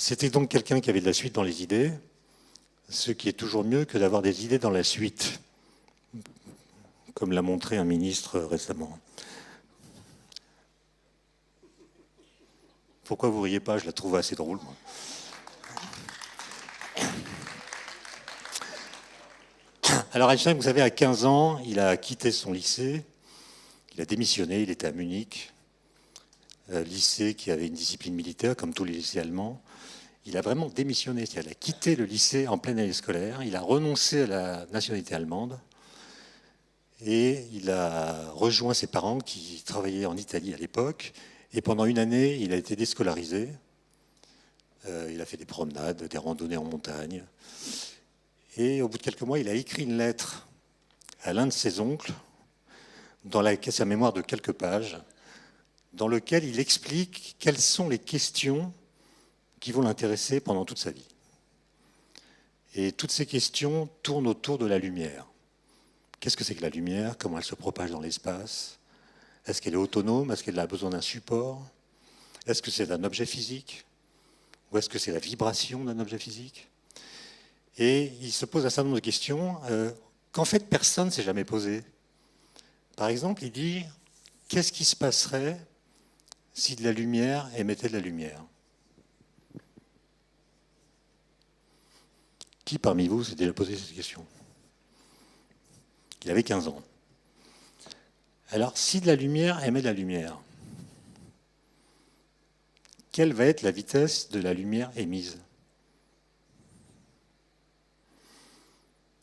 C'était donc quelqu'un qui avait de la suite dans les idées, ce qui est toujours mieux que d'avoir des idées dans la suite, comme l'a montré un ministre récemment. Pourquoi vous riez pas? Je la trouve assez drôle, moi. Alors Einstein, vous savez, à 15 ans, il a quitté son lycée, il a démissionné, il était à Munich, lycée qui avait une discipline militaire, comme tous les lycées allemands. Il a vraiment démissionné, c'est-à-dire il a quitté le lycée en pleine année scolaire, il a renoncé à la nationalité allemande et il a rejoint ses parents qui travaillaient en Italie à l'époque. Et pendant une année, il a été déscolarisé. Il a fait des promenades, des randonnées en montagne. Et au bout de quelques mois, il a écrit une lettre à l'un de ses oncles, dans sa mémoire de quelques pages, dans lequel il explique quelles sont les questions qui vont l'intéresser pendant toute sa vie. Et toutes ces questions tournent autour de la lumière. Qu'est-ce que c'est que la lumière? Comment elle se propage dans l'espace? Est-ce qu'elle est autonome? Est-ce qu'elle a besoin d'un support? Est-ce que c'est un objet physique? Ou est-ce que c'est la vibration d'un objet physique? Et il se pose un certain nombre de questions qu'en fait personne ne s'est jamais posées. Par exemple, il dit, qu'est-ce qui se passerait si de la lumière émettait de la lumière? Qui parmi vous s'est déjà posé cette question? Il avait 15 ans. Alors, si de la lumière émet de la lumière, quelle va être la vitesse de la lumière émise?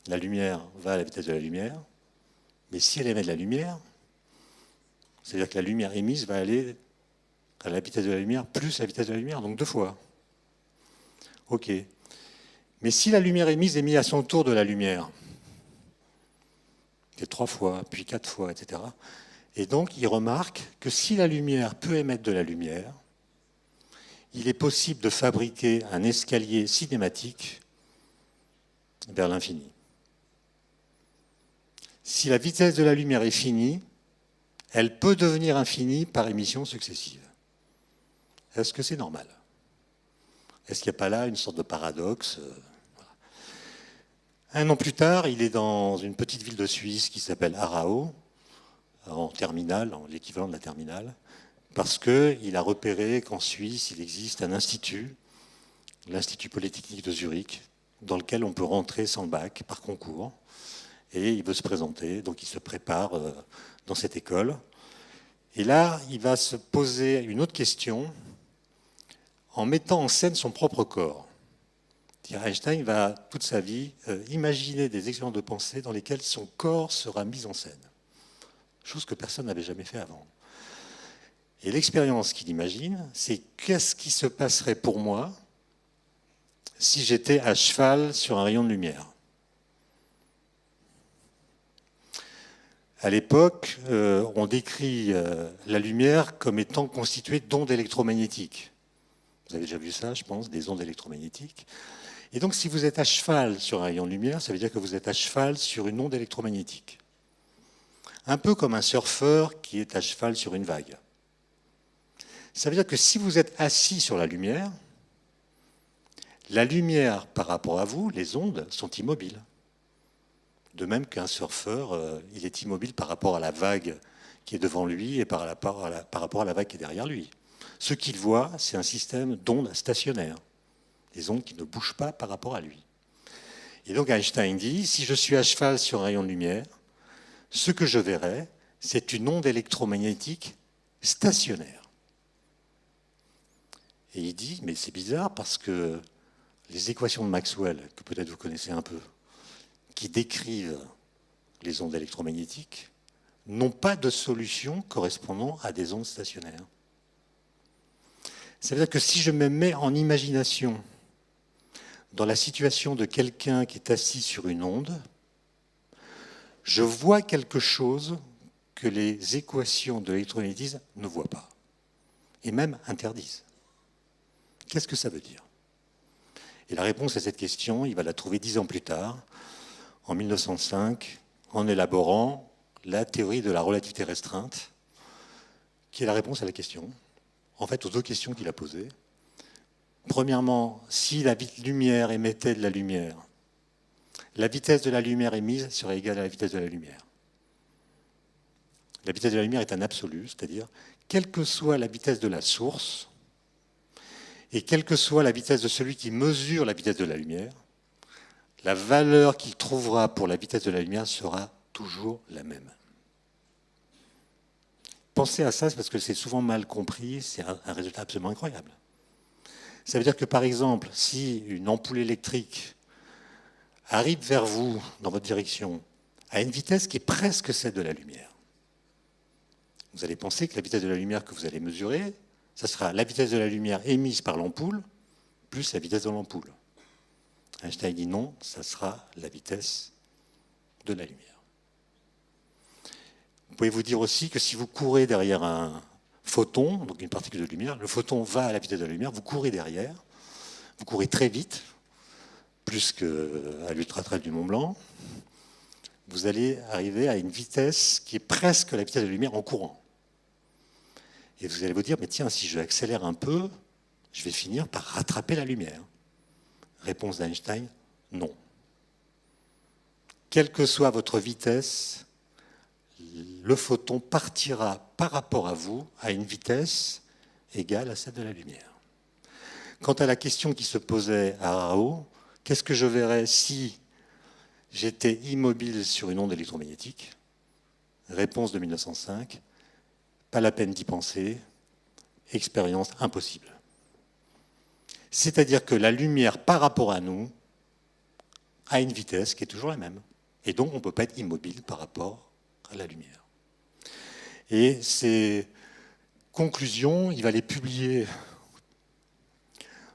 La lumière va à la vitesse de la lumière, mais si elle émet de la lumière, c'est-à-dire que la lumière émise va aller à la vitesse de la lumière plus la vitesse de la lumière, donc 2 fois. OK. Mais si la lumière émise est mise à son tour de la lumière, c'est 3 fois, puis 4 fois, etc. Et donc, il remarque que si la lumière peut émettre de la lumière, il est possible de fabriquer un escalier cinématique vers l'infini. Si la vitesse de la lumière est finie, elle peut devenir infinie par émission successive. Est-ce que c'est normal? Est-ce qu'il n'y a pas là une sorte de paradoxe? Un an plus tard, il est dans une petite ville de Suisse qui s'appelle Aarau, en terminale, en l'équivalent de la terminale, parce qu'il a repéré qu'en Suisse, il existe un institut, l'Institut Polytechnique de Zurich, dans lequel on peut rentrer sans bac, par concours, et il veut se présenter, donc il se prépare dans cette école. Et là, il va se poser une autre question en mettant en scène son propre corps. Einstein va, toute sa vie, imaginer des expériences de pensée dans lesquelles son corps sera mis en scène. Chose que personne n'avait jamais fait avant. Et l'expérience qu'il imagine, c'est qu'est-ce qui se passerait pour moi si j'étais à cheval sur un rayon de lumière. À l'époque, on décrit la lumière comme étant constituée d'ondes électromagnétiques. Vous avez déjà vu ça, je pense, des ondes électromagnétiques. Et donc, si vous êtes à cheval sur un rayon de lumière, ça veut dire que vous êtes à cheval sur une onde électromagnétique. Un peu comme un surfeur qui est à cheval sur une vague. Ça veut dire que si vous êtes assis sur la lumière par rapport à vous, les ondes, sont immobiles. De même qu'un surfeur, il est immobile par rapport à la vague qui est devant lui et par rapport à la vague qui est derrière lui. Ce qu'il voit, c'est un système d'ondes stationnaires. Des ondes qui ne bougent pas par rapport à lui. Et donc Einstein dit, si je suis à cheval sur un rayon de lumière, ce que je verrai, c'est une onde électromagnétique stationnaire. Et il dit, mais c'est bizarre parce que les équations de Maxwell, que peut-être vous connaissez un peu, qui décrivent les ondes électromagnétiques, n'ont pas de solution correspondant à des ondes stationnaires. Ça veut dire que si je me mets en imagination dans la situation de quelqu'un qui est assis sur une onde, je vois quelque chose que les équations de l'électromagnétisme ne voient pas, et même interdisent. Qu'est-ce que ça veut dire? Et la réponse à cette question, il va la trouver 10 ans plus tard, en 1905, en élaborant la théorie de la relativité restreinte, qui est la réponse à la question, en fait aux 2 questions qu'il a posées. Premièrement, si la lumière émettait de la lumière, la vitesse de la lumière émise serait égale à la vitesse de la lumière. La vitesse de la lumière est un absolu, c'est-à-dire, quelle que soit la vitesse de la source, et quelle que soit la vitesse de celui qui mesure la vitesse de la lumière, la valeur qu'il trouvera pour la vitesse de la lumière sera toujours la même. Pensez à ça, parce que c'est souvent mal compris, c'est un résultat absolument incroyable. Ça veut dire que, par exemple, si une ampoule électrique arrive vers vous, dans votre direction, à une vitesse qui est presque celle de la lumière, vous allez penser que la vitesse de la lumière que vous allez mesurer, ça sera la vitesse de la lumière émise par l'ampoule plus la vitesse de l'ampoule. Einstein dit non, ça sera la vitesse de la lumière. Vous pouvez vous dire aussi que si vous courez derrière un photon, donc une particule de lumière, le photon va à la vitesse de la lumière, vous courez derrière, vous courez très vite, plus qu'à l'ultra-trail du Mont Blanc, vous allez arriver à une vitesse qui est presque la vitesse de la lumière en courant. Et vous allez vous dire, mais tiens, si je accélère un peu, je vais finir par rattraper la lumière. Réponse d'Einstein, non. Quelle que soit votre vitesse, le photon partira par rapport à vous à une vitesse égale à celle de la lumière. Quant à la question qui se posait à Rao, qu'est-ce que je verrais si j'étais immobile sur une onde électromagnétique? Réponse de 1905, pas la peine d'y penser, expérience impossible. C'est-à-dire que la lumière par rapport à nous a une vitesse qui est toujours la même. Et donc on ne peut pas être immobile par rapport à la lumière. Et ces conclusions, il va les publier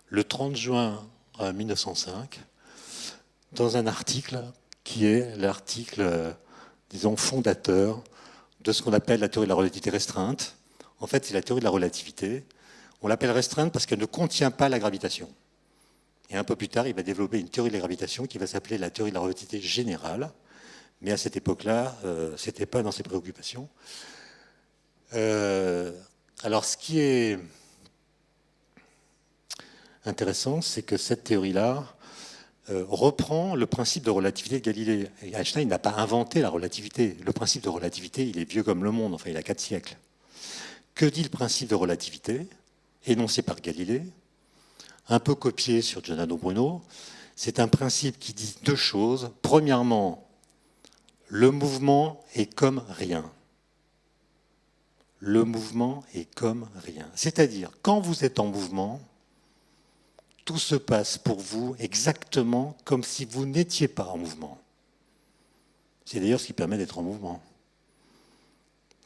le 30 juin 1905 dans un article qui est l'article, disons, fondateur de ce qu'on appelle la théorie de la relativité restreinte. En fait, c'est la théorie de la relativité. On l'appelle restreinte parce qu'elle ne contient pas la gravitation. Et un peu plus tard, il va développer une théorie de la gravitation qui va s'appeler la théorie de la relativité générale. Mais à cette époque-là, ce n'était pas dans ses préoccupations. Alors, ce qui est intéressant, c'est que cette théorie-là reprend le principe de relativité de Galilée. Et Einstein n'a pas inventé la relativité. Le principe de relativité, il est vieux comme le monde, enfin, il a 4 siècles. Que dit le principe de relativité, énoncé par Galilée, un peu copié sur Giordano Bruno? C'est un principe qui dit deux choses. Premièrement, le mouvement est comme rien. Le mouvement est comme rien. C'est-à-dire, quand vous êtes en mouvement, tout se passe pour vous exactement comme si vous n'étiez pas en mouvement. C'est d'ailleurs ce qui permet d'être en mouvement.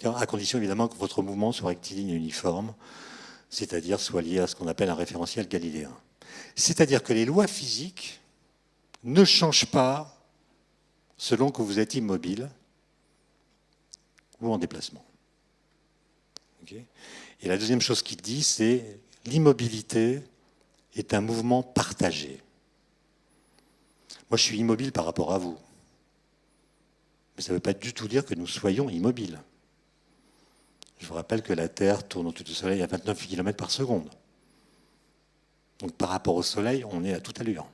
À condition évidemment que votre mouvement soit rectiligne et uniforme, c'est-à-dire soit lié à ce qu'on appelle un référentiel galiléen. C'est-à-dire que les lois physiques ne changent pas selon que vous êtes immobile ou en déplacement. Okay. Et la deuxième chose qu'il dit, c'est l'immobilité est un mouvement partagé. Moi, je suis immobile par rapport à vous. Mais ça ne veut pas du tout dire que nous soyons immobiles. Je vous rappelle que la Terre tourne autour du Soleil à 29 km par seconde. Donc par rapport au Soleil, on est à toute allure.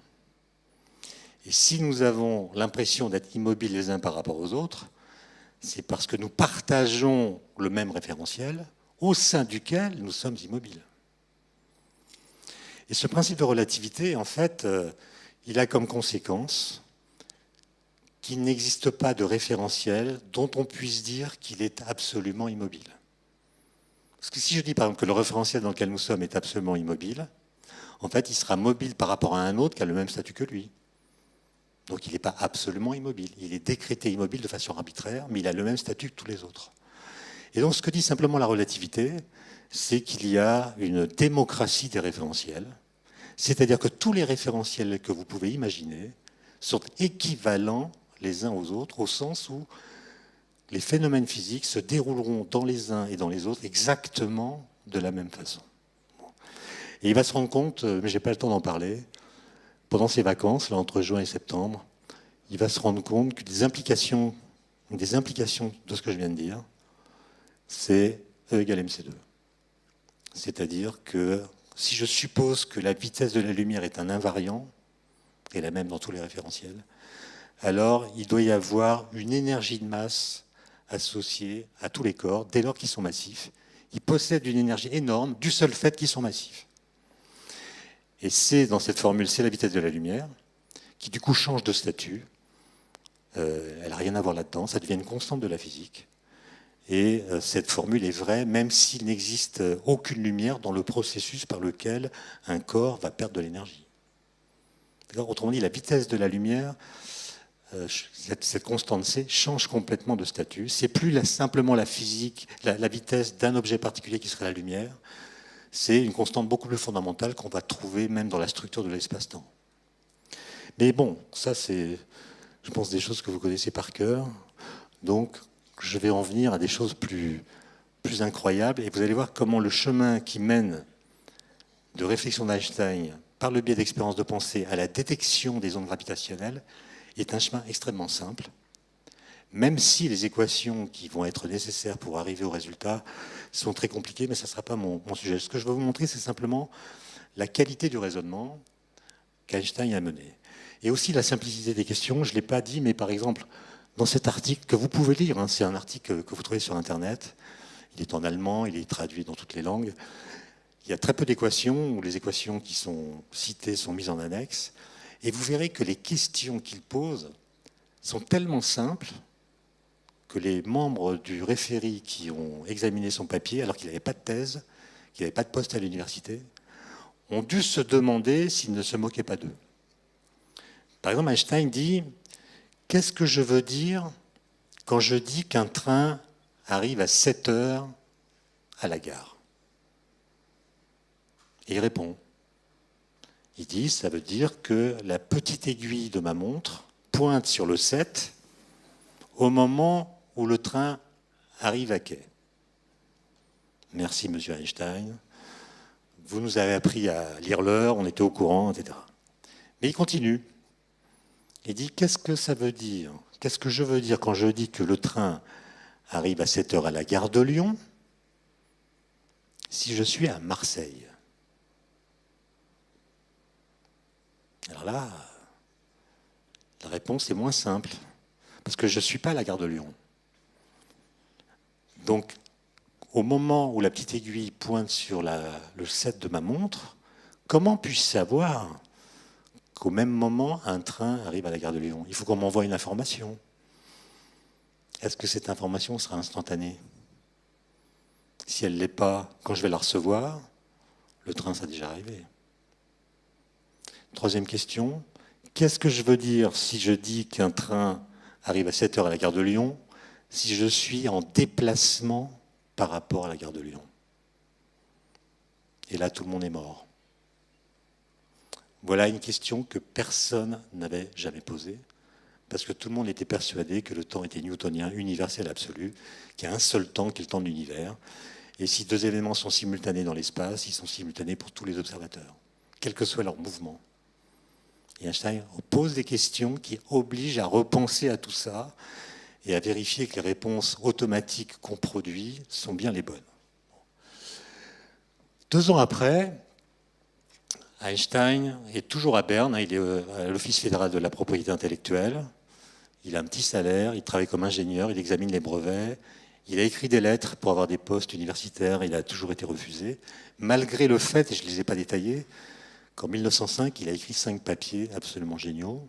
Et si nous avons l'impression d'être immobiles les uns par rapport aux autres, c'est parce que nous partageons le même référentiel au sein duquel nous sommes immobiles. Et ce principe de relativité, en fait, il a comme conséquence qu'il n'existe pas de référentiel dont on puisse dire qu'il est absolument immobile. Parce que si je dis par exemple que le référentiel dans lequel nous sommes est absolument immobile, en fait, il sera mobile par rapport à un autre qui a le même statut que lui. Donc il n'est pas absolument immobile. Il est décrété immobile de façon arbitraire, mais il a le même statut que tous les autres. Et donc ce que dit simplement la relativité, c'est qu'il y a une démocratie des référentiels, c'est-à-dire que tous les référentiels que vous pouvez imaginer sont équivalents les uns aux autres, au sens où les phénomènes physiques se dérouleront dans les uns et dans les autres exactement de la même façon. Et il va se rendre compte, mais je n'ai pas le temps d'en parler, pendant ses vacances, là, entre juin et septembre, il va se rendre compte que des implications de ce que je viens de dire, c'est E égale mc2. C'est-à-dire que si je suppose que la vitesse de la lumière est un invariant, et la même dans tous les référentiels, alors il doit y avoir une énergie de masse associée à tous les corps, dès lors qu'ils sont massifs. Ils possèdent une énergie énorme du seul fait qu'ils sont massifs. Et c'est dans cette formule, c'est la vitesse de la lumière, qui du coup change de statut. Elle n'a rien à voir là-dedans, ça devient une constante de la physique. Et cette formule est vraie, même s'il n'existe aucune lumière dans le processus par lequel un corps va perdre de l'énergie. Autrement dit, la vitesse de la lumière, cette constante C, change complètement de statut. C'est plus simplement la physique, la vitesse d'un objet particulier qui serait la lumière. C'est une constante beaucoup plus fondamentale qu'on va trouver même dans la structure de l'espace-temps. Mais bon, ça c'est, je pense, des choses que vous connaissez par cœur. Donc, je vais en venir à des choses plus incroyables. Et vous allez voir comment le chemin qui mène de réflexion d'Einstein par le biais d'expériences de pensée à la détection des ondes gravitationnelles est un chemin extrêmement simple, même si les équations qui vont être nécessaires pour arriver au résultat sont très compliquées, mais ça ne sera pas mon sujet. Ce que je veux vous montrer, c'est simplement la qualité du raisonnement qu'Einstein a mené. Et aussi la simplicité des questions. Je ne l'ai pas dit, mais par exemple, dans cet article que vous pouvez lire, hein, c'est un article que vous trouvez sur Internet, il est en allemand, il est traduit dans toutes les langues. Il y a très peu d'équations, où les équations qui sont citées sont mises en annexe. Et vous verrez que les questions qu'il pose sont tellement simples que les membres du référé qui ont examiné son papier, alors qu'il n'avait pas de thèse, qu'il n'avait pas de poste à l'université, ont dû se demander s'il ne se moquait pas d'eux. Par exemple, Einstein dit « Qu'est-ce que je veux dire quand je dis qu'un train arrive à 7 heures à la gare ?» Et il répond. Il dit « Ça veut dire que la petite aiguille de ma montre pointe sur le 7 au moment où le train arrive à quai. » Merci, monsieur Einstein. Vous nous avez appris à lire l'heure, on était au courant, etc. Mais il continue. Il dit, qu'est-ce que ça veut dire? Qu'est-ce que je veux dire quand je dis que le train arrive à 7 heures à la gare de Lyon si je suis à Marseille? Alors là, la réponse est moins simple, parce que je ne suis pas à la gare de Lyon. Donc, au moment où la petite aiguille pointe sur le 7 de ma montre, comment puis-je savoir qu'au même moment, un train arrive à la gare de Lyon? Il faut qu'on m'envoie une information. Est-ce que cette information sera instantanée? Si elle ne l'est pas, quand je vais la recevoir, le train sera déjà arrivé. Troisième question, qu'est-ce que je veux dire si je dis qu'un train arrive à 7 heures à la gare de Lyon si je suis en déplacement par rapport à la gare de Lyon? Et là, tout le monde est mort. Voilà une question que personne n'avait jamais posée, parce que tout le monde était persuadé que le temps était newtonien, universel, absolu, qu'il y a un seul temps qui est le temps de l'univers. Et si deux événements sont simultanés dans l'espace, ils sont simultanés pour tous les observateurs, quel que soit leur mouvement. Et Einstein pose des questions qui obligent à repenser à tout ça et à vérifier que les réponses automatiques qu'on produit sont bien les bonnes. 2 ans après, Einstein est toujours à Berne, il est à l'Office fédéral de la propriété intellectuelle, il a un petit salaire, il travaille comme ingénieur, il examine les brevets, il a écrit des lettres pour avoir des postes universitaires, il a toujours été refusé, malgré le fait, et je ne les ai pas détaillés, qu'en 1905, il a écrit 5 papiers absolument géniaux,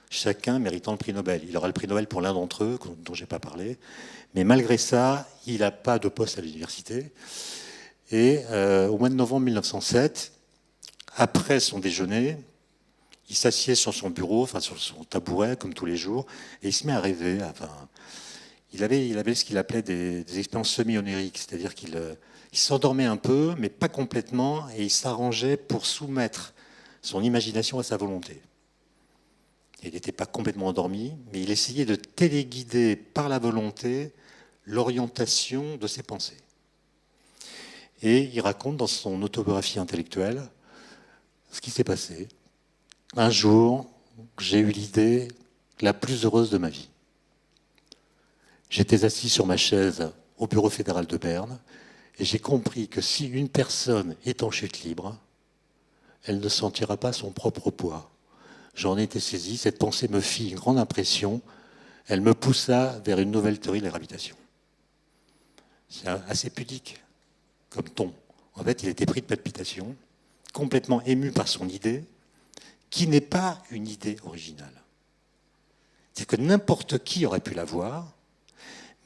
chacun méritant le prix Nobel. Il aura le prix Nobel pour l'un d'entre eux, dont je n'ai pas parlé, mais malgré ça, il n'a pas de poste à l'université. Et au mois de novembre 1907, après son déjeuner, il s'assied sur son bureau, enfin sur son tabouret, comme tous les jours, et il se met à rêver. Enfin, il avait ce qu'il appelait des expériences semi-onériques, c'est-à-dire qu'il s'endormait un peu, mais pas complètement, et il s'arrangeait pour soumettre son imagination à sa volonté. Il n'était pas complètement endormi, mais il essayait de téléguider par la volonté l'orientation de ses pensées. Et il raconte dans son autobiographie intellectuelle ce qui s'est passé. Un jour, j'ai eu l'idée la plus heureuse de ma vie. J'étais assis sur ma chaise au bureau fédéral de Berne Et j'ai compris que si une personne est en chute libre, elle ne sentira pas son propre poids. J'en ai été saisi, cette pensée me fit une grande impression, elle me poussa vers une nouvelle théorie de la gravitation. C'est assez pudique comme ton. En fait, il était pris de palpitation, complètement ému par son idée, qui n'est pas une idée originale. C'est que n'importe qui aurait pu l'avoir,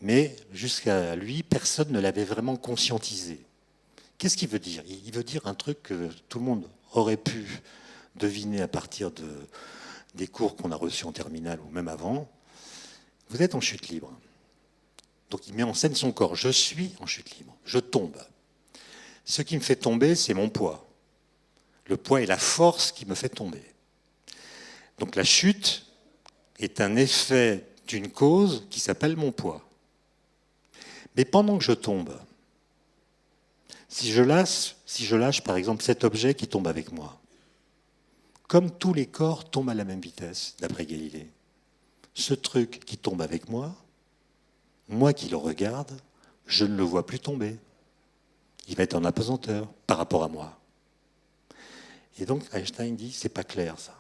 mais jusqu'à lui, personne ne l'avait vraiment conscientisé. Qu'est-ce qu'il veut dire? Il veut dire un truc que tout le monde aurait pu deviner à partir des cours qu'on a reçus en terminale ou même avant. Vous êtes en chute libre. Donc il met en scène son corps. Je suis en chute libre. Je tombe. Ce qui me fait tomber, c'est mon poids. Le poids est la force qui me fait tomber. Donc la chute est un effet d'une cause qui s'appelle mon poids. Mais pendant que je tombe, si je lâche par exemple cet objet qui tombe avec moi, comme tous les corps tombent à la même vitesse, d'après Galilée, ce truc qui tombe avec moi qui le regarde, je ne le vois plus tomber. Il va être en apesanteur par rapport à moi. Et donc Einstein dit, c'est pas clair ça.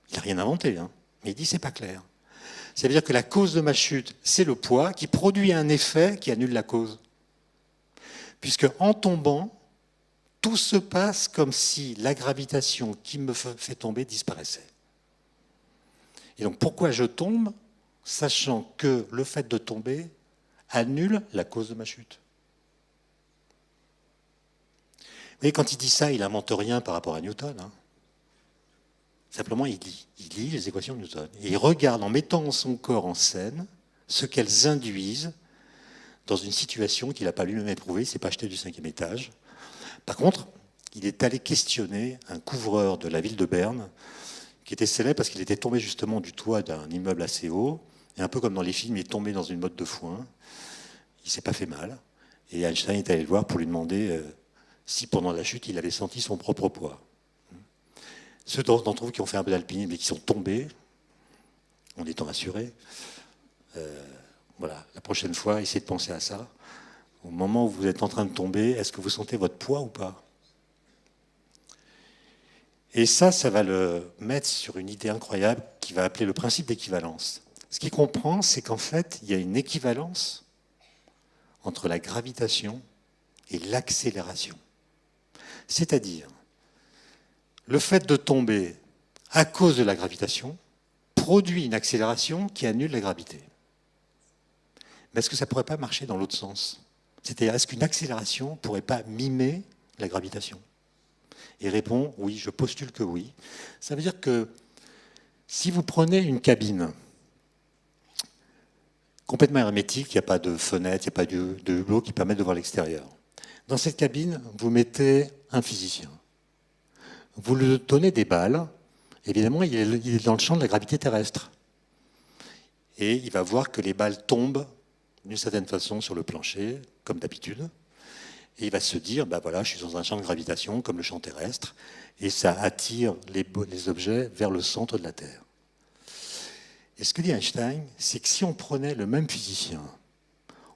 Il n'a rien inventé, hein, mais il dit, c'est pas clair. Ça veut dire que la cause de ma chute, c'est le poids qui produit un effet qui annule la cause. Puisque en tombant, tout se passe comme si la gravitation qui me fait tomber disparaissait. Et donc pourquoi je tombe, sachant que le fait de tomber annule la cause de ma chute. Vous voyez, quand il dit ça, il n'invente rien par rapport à Newton. Hein. Simplement, il lit les équations de Newton. Et il regarde, en mettant son corps en scène, ce qu'elles induisent dans une situation qu'il n'a pas lui-même éprouvée. Il ne s'est pas jeté du 5e étage. Par contre, il est allé questionner un couvreur de la ville de Berne, qui était célèbre parce qu'il était tombé justement du toit d'un immeuble assez haut, et un peu comme dans les films, il est tombé dans une motte de foin. Il ne s'est pas fait mal. Et Einstein est allé le voir pour lui demander si pendant la chute, il avait senti son propre poids. Ceux d'entre vous qui ont fait un peu d'alpinisme et qui sont tombés, en étant assurés, voilà, la prochaine fois, essayez de penser à ça. Au moment où vous êtes en train de tomber, est-ce que vous sentez votre poids ou pas? Et ça va le mettre sur une idée incroyable qu'il va appeler le principe d'équivalence. Ce qu'il comprend, c'est qu'en fait, il y a une équivalence entre la gravitation et l'accélération. C'est-à-dire, le fait de tomber à cause de la gravitation produit une accélération qui annule la gravité. Mais est-ce que ça ne pourrait pas marcher dans l'autre sens? C'est-à-dire, est-ce qu'une accélération ne pourrait pas mimer la gravitation? Il répond, oui, je postule que oui. Ça veut dire que si vous prenez une cabine complètement hermétique, il n'y a pas de fenêtre, il n'y a pas de hublot qui permettent de voir l'extérieur. Dans cette cabine, vous mettez un physicien. Vous lui donnez des balles, évidemment, il est dans le champ de la gravité terrestre. Et il va voir que les balles tombent d'une certaine façon sur le plancher, comme d'habitude. Et il va se dire, ben voilà, je suis dans un champ de gravitation, comme le champ terrestre, et ça attire les objets vers le centre de la Terre. Et ce que dit Einstein, c'est que si on prenait le même physicien,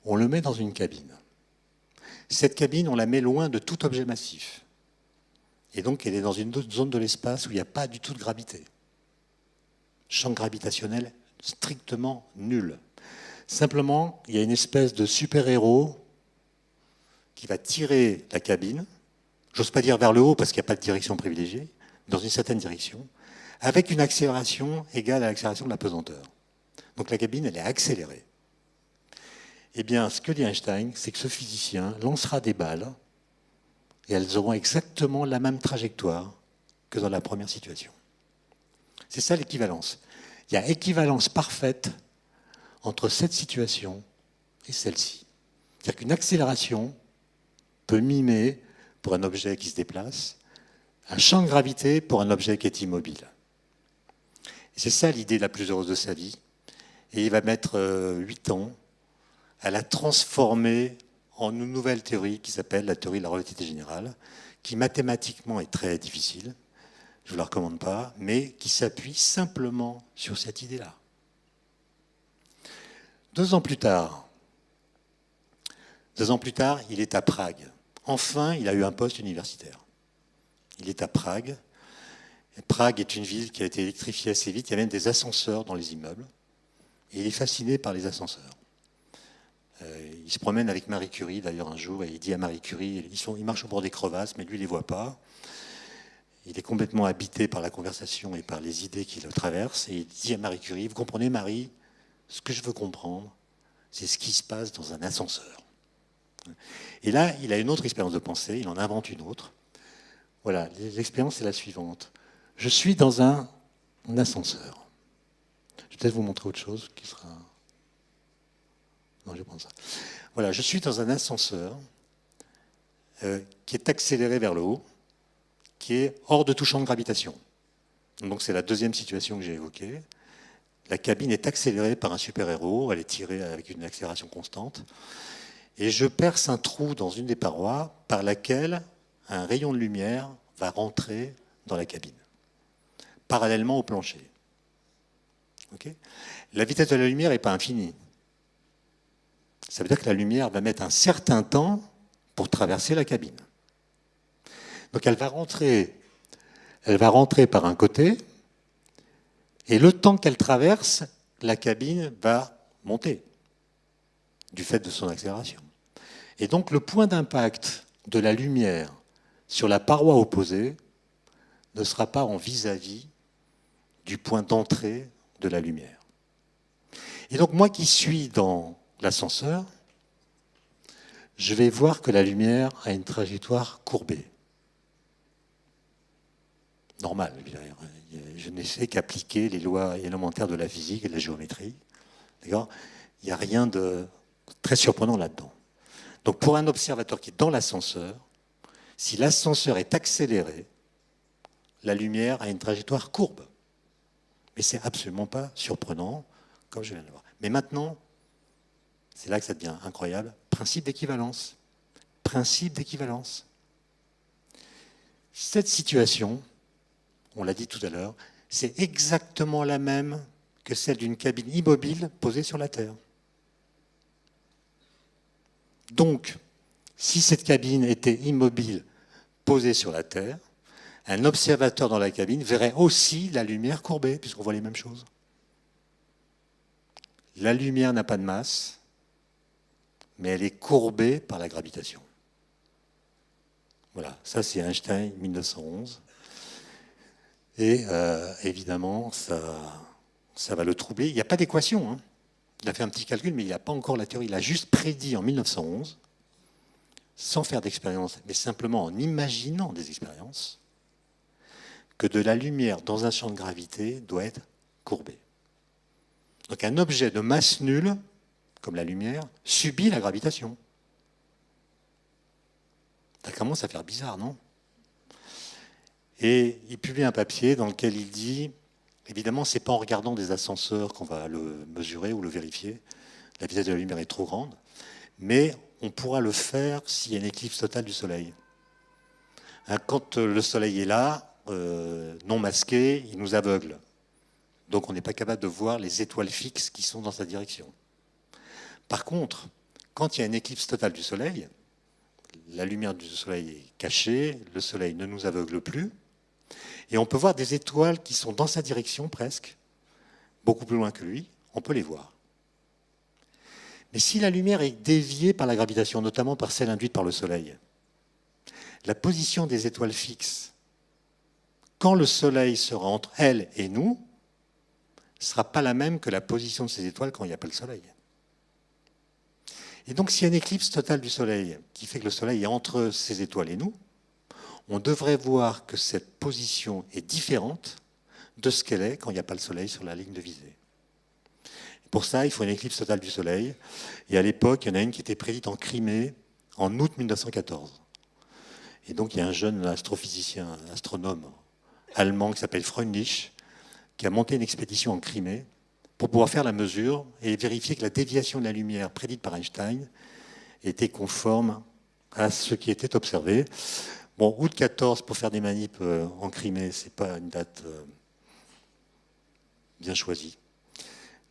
on le met dans une cabine. Cette cabine, on la met loin de tout objet massif. Et donc, elle est dans une zone de l'espace où il n'y a pas du tout de gravité. Champ gravitationnel strictement nul. Simplement, il y a une espèce de super-héros qui va tirer la cabine, j'ose pas dire vers le haut parce qu'il n'y a pas de direction privilégiée, dans une certaine direction, avec une accélération égale à l'accélération de la pesanteur. Donc la cabine, elle est accélérée. Eh bien, ce que dit Einstein, c'est que ce physicien lancera des balles et elles auront exactement la même trajectoire que dans la première situation. C'est ça l'équivalence. Il y a équivalence parfaite entre cette situation et celle-ci. C'est-à-dire qu'une accélération peut mimer, pour un objet qui se déplace, un champ de gravité pour un objet qui est immobile. Et c'est ça l'idée la plus heureuse de sa vie. Et il va mettre 8 ans à la transformer en une nouvelle théorie qui s'appelle la théorie de la relativité générale, qui mathématiquement est très difficile, je ne vous la recommande pas, mais qui s'appuie simplement sur cette idée-là. 2 ans plus tard, 2 ans plus tard, il est à Prague. Enfin, il a eu un poste universitaire. Il est à Prague. Et Prague est une ville qui a été électrifiée assez vite. Il y a même des ascenseurs dans les immeubles. Et il est fasciné par les ascenseurs. Il se promène avec Marie Curie, d'ailleurs, un jour, et il dit à Marie Curie, ils marchent au bord des crevasses, mais lui, il ne les voit pas. Il est complètement habité par la conversation et par les idées qui le traversent. Et il dit à Marie Curie, vous comprenez, Marie, ce que je veux comprendre, c'est ce qui se passe dans un ascenseur. Et là, il a une autre expérience de pensée, il en invente une autre. Voilà, l'expérience est la suivante. Je suis dans un ascenseur. Je vais peut-être vous montrer autre chose qui sera... Non, je vais prendre ça. Voilà, je suis dans un ascenseur qui est accéléré vers le haut, qui est hors de tout champ de gravitation. Donc c'est la deuxième situation que j'ai évoquée. La cabine est accélérée par un super-héros, elle est tirée avec une accélération constante, et je perce un trou dans une des parois par laquelle un rayon de lumière va rentrer dans la cabine, parallèlement au plancher. Okay ? La vitesse de la lumière n'est pas infinie. Ça veut dire que la lumière va mettre un certain temps pour traverser la cabine. Donc elle va rentrer par un côté, et le temps qu'elle traverse, la cabine va monter, du fait de son accélération. Et donc le point d'impact de la lumière sur la paroi opposée ne sera pas en vis-à-vis du point d'entrée de la lumière. Et donc moi qui suis dans l'ascenseur, je vais voir que la lumière a une trajectoire courbée. Normal, je n'ai fait qu'appliquer les lois élémentaires de la physique et de la géométrie. D'accord ? Il n'y a rien de très surprenant là-dedans. Donc pour un observateur qui est dans l'ascenseur, si l'ascenseur est accéléré, la lumière a une trajectoire courbe. Mais ce n'est absolument pas surprenant, comme je viens de le voir. Mais maintenant, c'est là que ça devient incroyable, principe d'équivalence. Principe d'équivalence. Cette situation, on l'a dit tout à l'heure, c'est exactement la même que celle d'une cabine immobile posée sur la Terre. Donc, si cette cabine était immobile posée sur la Terre, un observateur dans la cabine verrait aussi la lumière courbée, puisqu'on voit les mêmes choses. La lumière n'a pas de masse, mais elle est courbée par la gravitation. Voilà, ça c'est Einstein, 1911. Et évidemment, ça va le troubler. Il n'y a pas d'équation. Hein. Il a fait un petit calcul, mais il n'y a pas encore la théorie. Il a juste prédit en 1911, sans faire d'expérience, mais simplement en imaginant des expériences, que de la lumière dans un champ de gravité doit être courbée. Donc un objet de masse nulle, comme la lumière, subit la gravitation. Ça commence à faire bizarre, non ? Et il publie un papier dans lequel il dit, évidemment, ce n'est pas en regardant des ascenseurs qu'on va le mesurer ou le vérifier, la vitesse de la lumière est trop grande, mais on pourra le faire s'il y a une éclipse totale du Soleil. Quand le Soleil est là, non masqué, il nous aveugle. Donc on n'est pas capable de voir les étoiles fixes qui sont dans sa direction. Par contre, quand il y a une éclipse totale du Soleil, la lumière du Soleil est cachée, le Soleil ne nous aveugle plus, et on peut voir des étoiles qui sont dans sa direction presque, beaucoup plus loin que lui, on peut les voir. Mais si la lumière est déviée par la gravitation, notamment par celle induite par le Soleil, la position des étoiles fixes, quand le Soleil sera entre elles et nous, ne sera pas la même que la position de ces étoiles quand il n'y a pas le Soleil. Et donc, s'il y a une éclipse totale du Soleil qui fait que le Soleil est entre ces étoiles et nous, on devrait voir que cette position est différente de ce qu'elle est quand il n'y a pas le Soleil sur la ligne de visée. Pour ça, il faut une éclipse totale du Soleil. Et à l'époque, il y en a une qui était prédite en Crimée en août 1914. Et donc, il y a un jeune astrophysicien, astronome allemand qui s'appelle Freundlich, qui a monté une expédition en Crimée pour pouvoir faire la mesure et vérifier que la déviation de la lumière prédite par Einstein était conforme à ce qui était observé. Bon, août 14 pour faire des manips en Crimée, ce n'est pas une date bien choisie.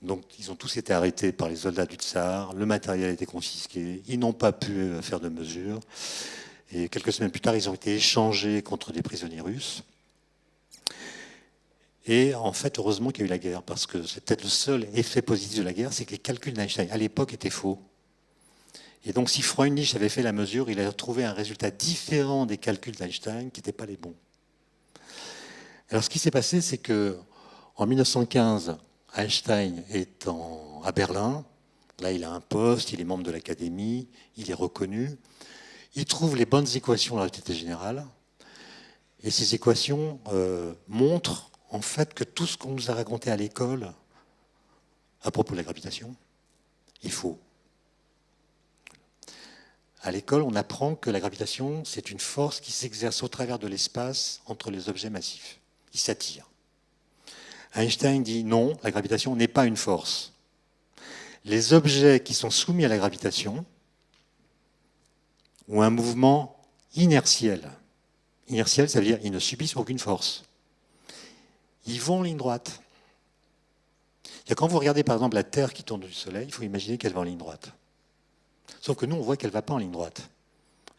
Donc ils ont tous été arrêtés par les soldats du tsar, le matériel a été confisqué, ils n'ont pas pu faire de mesures. Et quelques semaines plus tard, ils ont été échangés contre des prisonniers russes. Et en fait, heureusement qu'il y a eu la guerre, parce que c'est peut-être le seul effet positif de la guerre, c'est que les calculs d'Einstein, à l'époque, étaient faux. Et donc, si Freundlich avait fait la mesure, il a trouvé un résultat différent des calculs d'Einstein qui n'étaient pas les bons. Alors, ce qui s'est passé, c'est que en 1915, Einstein est à Berlin. Là, il a un poste, il est membre de l'Académie, il est reconnu. Il trouve les bonnes équations de la relativité générale. Et ces équations montrent en fait que tout ce qu'on nous a raconté à l'école à propos de la gravitation est faux. À l'école, on apprend que la gravitation, c'est une force qui s'exerce au travers de l'espace entre les objets massifs. Ils s'attirent. Einstein dit non, la gravitation n'est pas une force. Les objets qui sont soumis à la gravitation ont un mouvement inertiel. Inertiel, ça veut dire qu'ils ne subissent aucune force. Ils vont en ligne droite. Et quand vous regardez par exemple la Terre qui tourne du Soleil, il faut imaginer qu'elle va en ligne droite. Sauf que nous, on voit qu'elle ne va pas en ligne droite.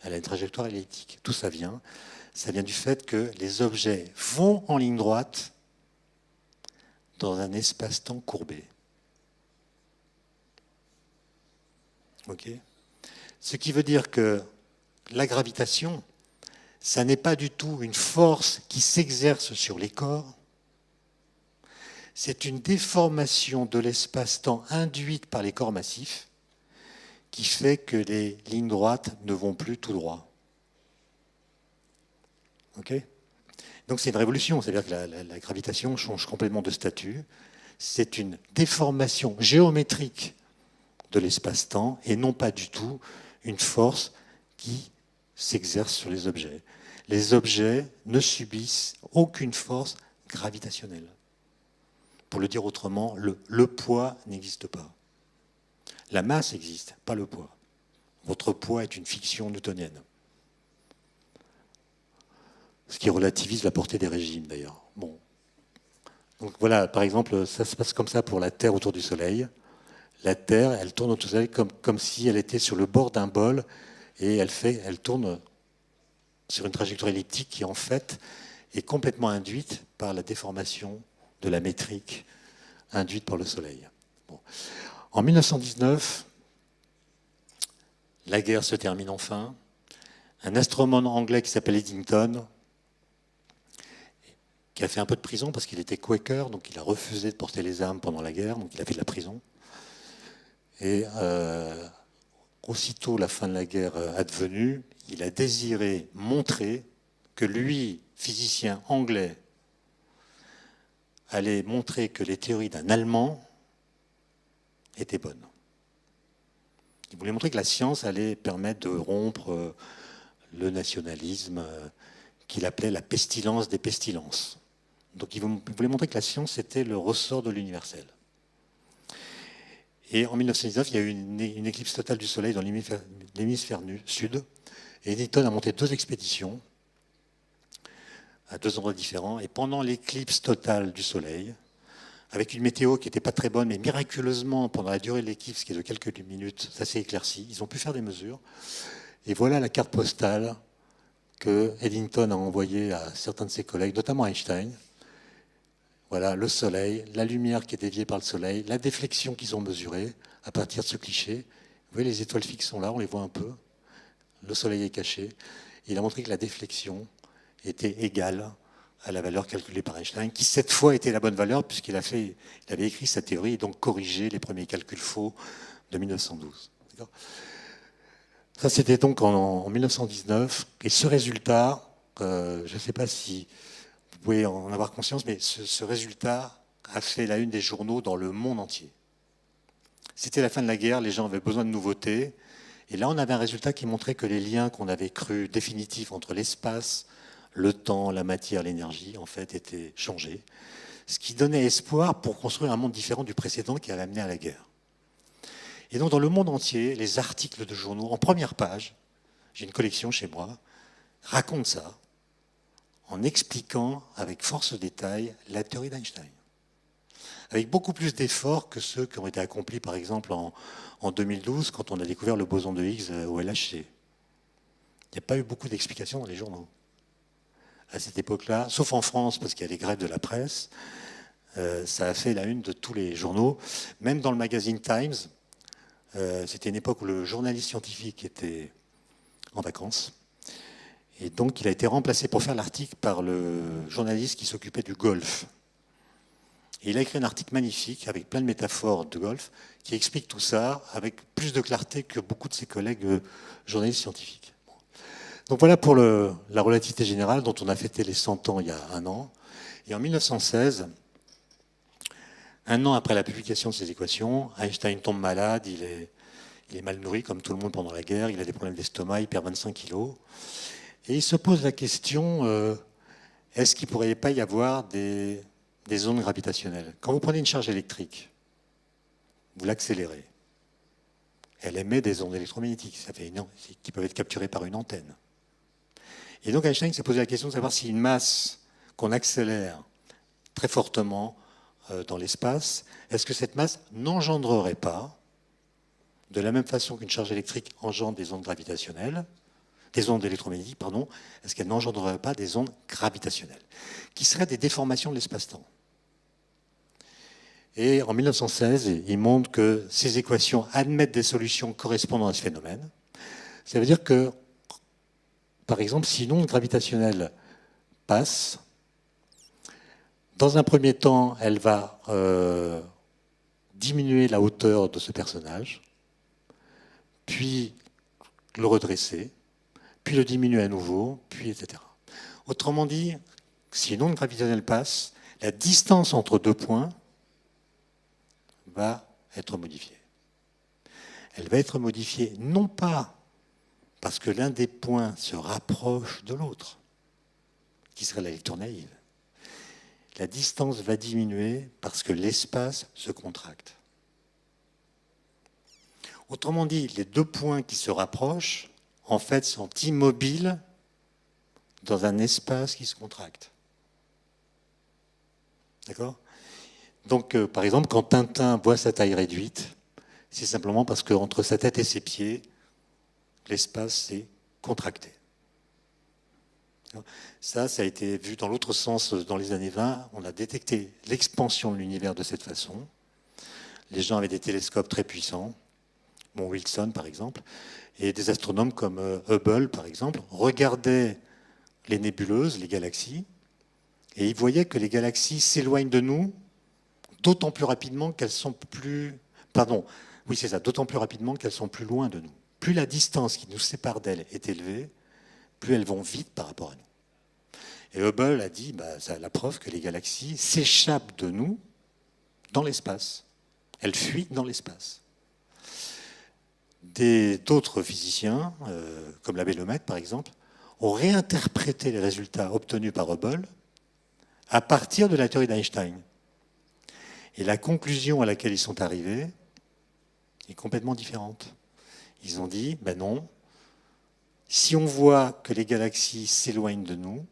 Elle a une trajectoire elliptique. Tout ça vient du fait que les objets vont en ligne droite dans un espace-temps courbé. Ok ? Ce qui veut dire que la gravitation, ça n'est pas du tout une force qui s'exerce sur les corps, c'est une déformation de l'espace-temps induite par les corps massifs qui fait que les lignes droites ne vont plus tout droit. Ok ? Donc c'est une révolution, c'est-à-dire que la gravitation change complètement de statut. C'est une déformation géométrique de l'espace-temps et non pas du tout une force qui s'exerce sur les objets. Les objets ne subissent aucune force gravitationnelle. Pour le dire autrement, le poids n'existe pas. La masse existe, pas le poids. Votre poids est une fiction newtonienne. Ce qui relativise la portée des régimes, d'ailleurs. Bon. Donc voilà, par exemple, ça se passe comme ça pour la Terre autour du Soleil. La Terre, elle tourne autour du Soleil comme si elle était sur le bord d'un bol et elle tourne sur une trajectoire elliptique qui, en fait, est complètement induite par la déformation de la métrique induite par le Soleil. Bon. En 1919, la guerre se termine enfin. Un astronome anglais qui s'appelle Eddington, qui a fait un peu de prison parce qu'il était Quaker, donc il a refusé de porter les armes pendant la guerre, donc il a fait de la prison. Et aussitôt la fin de la guerre advenue, il a désiré montrer que lui, physicien anglais, allait montrer que les théories d'un Allemand étaient bonnes. Il voulait montrer que la science allait permettre de rompre le nationalisme qu'il appelait la pestilence des pestilences. Donc il voulait montrer que la science était le ressort de l'universel. Et en 1919, il y a eu une éclipse totale du Soleil dans l'hémisphère sud. Et Eddington a monté 2 expéditions à 2 endroits différents. Et pendant l'éclipse totale du Soleil, avec une météo qui n'était pas très bonne, mais miraculeusement, pendant la durée de l'éclipse, qui est de quelques minutes, ça s'est éclairci. Ils ont pu faire des mesures. Et voilà la carte postale que Eddington a envoyée à certains de ses collègues, notamment Einstein. Voilà le Soleil, la lumière qui est déviée par le Soleil, la déflexion qu'ils ont mesurée à partir de ce cliché. Vous voyez, les étoiles fixes sont là, on les voit un peu. Le Soleil est caché. Il a montré que la déflexion était égale à la valeur calculée par Einstein, qui cette fois était la bonne valeur puisqu'il avait écrit sa théorie et donc corrigé les premiers calculs faux de 1912. Ça, c'était donc en 1919. Et ce résultat, je ne sais pas si vous pouvez en avoir conscience, mais ce résultat a fait la une des journaux dans le monde entier. C'était la fin de la guerre, les gens avaient besoin de nouveautés. Et là, on avait un résultat qui montrait que les liens qu'on avait crus définitifs entre l'espace, le temps, la matière, l'énergie, en fait, étaient changés. Ce qui donnait espoir pour construire un monde différent du précédent qui allait amener à la guerre. Et donc, dans le monde entier, les articles de journaux, en première page, j'ai une collection chez moi, racontent ça, en expliquant avec force de détail la théorie d'Einstein. avec beaucoup plus d'efforts que ceux qui ont été accomplis, par exemple, en 2012, quand on a découvert le boson de Higgs au LHC. Il n'y a pas eu beaucoup d'explications dans les journaux. À cette époque-là, sauf en France, parce qu'il y a les grèves de la presse, ça a fait la une de tous les journaux. Même dans le magazine Times, c'était une époque où le journaliste scientifique était en vacances. Et donc, il a été remplacé pour faire l'article par le journaliste qui s'occupait du golf. Et il a écrit un article magnifique avec plein de métaphores de golf qui explique tout ça avec plus de clarté que beaucoup de ses collègues journalistes scientifiques. Donc voilà pour la relativité générale dont on a fêté les 100 ans il y a un an. Et en 1916, un an après la publication de ces équations, Einstein tombe malade, il est mal nourri comme tout le monde pendant la guerre, il a des problèmes d'estomac, il perd 25 kilos. Et il se pose la question, est-ce qu'il ne pourrait pas y avoir des ondes gravitationnelles? Quand vous prenez une charge électrique, vous l'accélérez. Elle émet des ondes électromagnétiques qui peuvent être capturées par une antenne. Et donc Einstein s'est posé la question de savoir si une masse qu'on accélère très fortement dans l'espace, est-ce que cette masse n'engendrerait pas, de la même façon qu'une charge électrique engendre des ondes gravitationnelles, des ondes électromagnétiques, pardon, est-ce qu'elle n'engendrerait pas des ondes gravitationnelles, qui seraient des déformations de l'espace-temps? Et en 1916, il montre que ces équations admettent des solutions correspondant à ce phénomène. Ça veut dire que, par exemple, si une onde gravitationnelle passe, dans un premier temps, elle va diminuer la hauteur de ce personnage, puis le redresser, puis le diminuer à nouveau, puis etc. Autrement dit, si une onde gravitationnelle passe, la distance entre deux points va être modifiée. Elle va être modifiée non pas parce que l'un des points se rapproche de l'autre, qui serait la lecture naïve. La distance va diminuer parce que l'espace se contracte. Autrement dit, les deux points qui se rapprochent, en fait, sont immobiles dans un espace qui se contracte. D'accord ? Donc, par exemple, quand Tintin voit sa taille réduite, c'est simplement parce qu'entre sa tête et ses pieds, l'espace s'est contracté. Ça a été vu dans l'autre sens dans les années 20. On a détecté l'expansion de l'univers de cette façon. Les gens avaient des télescopes très puissants, Wilson par exemple, et des astronomes comme Hubble par exemple regardaient les nébuleuses, les galaxies, et ils voyaient que les galaxies s'éloignent de nous d'autant plus rapidement qu'elles sont plus... d'autant plus rapidement qu'elles sont plus loin de nous. Plus la distance qui nous sépare d'elles est élevée, plus elles vont vite par rapport à nous. Et Hubble a dit, c'est la preuve que les galaxies s'échappent de nous dans l'espace. Elles fuient dans l'espace. D'autres physiciens, comme l'abbé Lemaitre par exemple, ont réinterprété les résultats obtenus par Hubble à partir de la théorie d'Einstein. Et la conclusion à laquelle ils sont arrivés est complètement différente. Ils ont dit, non, si on voit que les galaxies s'éloignent de nous,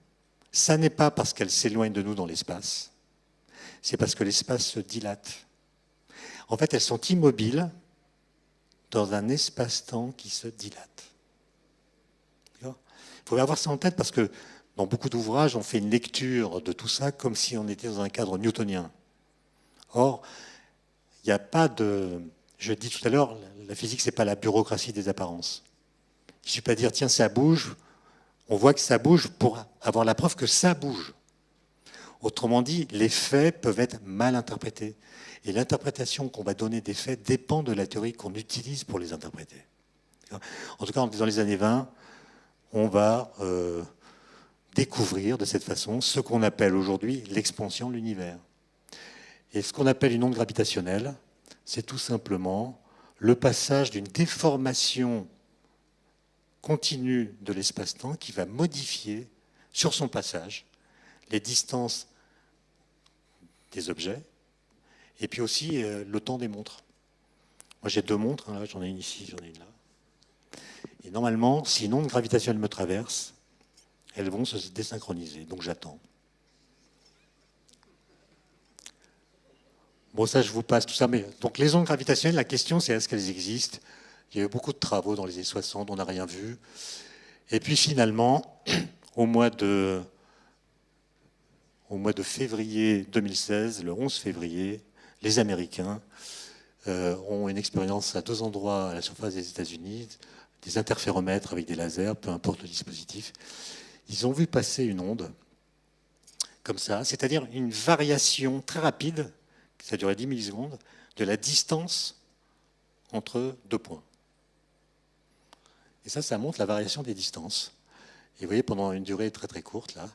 ça n'est pas parce qu'elles s'éloignent de nous dans l'espace, c'est parce que l'espace se dilate. En fait, elles sont immobiles dans un espace-temps qui se dilate. Il faut avoir ça en tête parce que dans beaucoup d'ouvrages, on fait une lecture de tout ça comme si on était dans un cadre newtonien. Or, il n'y a pas de... Je dis tout à l'heure, la physique, ce n'est pas la bureaucratie des apparences. Il ne suffit pas de dire, tiens, ça bouge. On voit que ça bouge pour avoir la preuve que ça bouge. Autrement dit, les faits peuvent être mal interprétés. Et l'interprétation qu'on va donner des faits dépend de la théorie qu'on utilise pour les interpréter. En tout cas, dans les années 20, on va découvrir de cette façon ce qu'on appelle aujourd'hui l'expansion de l'univers. Et ce qu'on appelle une onde gravitationnelle, c'est tout simplement le passage d'une déformation continue de l'espace-temps qui va modifier sur son passage les distances des objets et puis aussi le temps des montres. Moi j'ai deux montres, hein, j'en ai une ici, j'en ai une là. Et normalement, si une onde gravitationnelle me traverse, elles vont se désynchroniser, donc j'attends. Bon, ça, je vous passe tout ça. Mais, donc, les ondes gravitationnelles, la question, c'est est-ce qu'elles existent? Il y a eu beaucoup de travaux dans les années 60, on n'a rien vu. Et puis, finalement, au mois de février 2016, le 11 février, les Américains ont une expérience à 2 endroits à la surface des États-Unis, des interféromètres avec des lasers, peu importe le dispositif. Ils ont vu passer une onde comme ça, c'est-à-dire une variation très rapide, ça a duré 10 millisecondes, de la distance entre 2 points. Et ça montre la variation des distances. Et vous voyez, pendant une durée très très courte, là.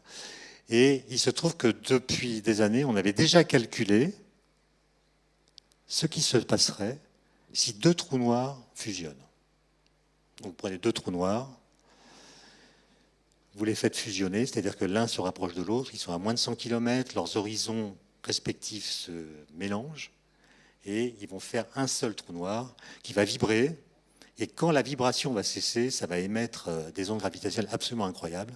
Et il se trouve que depuis des années, on avait déjà calculé ce qui se passerait si 2 trous noirs fusionnent. Donc vous prenez 2 trous noirs, vous les faites fusionner, c'est-à-dire que l'un se rapproche de l'autre, ils sont à moins de 100 km, leurs horizons respectifs se mélangent, et ils vont faire un seul trou noir qui va vibrer, et quand la vibration va cesser, ça va émettre des ondes gravitationnelles absolument incroyables,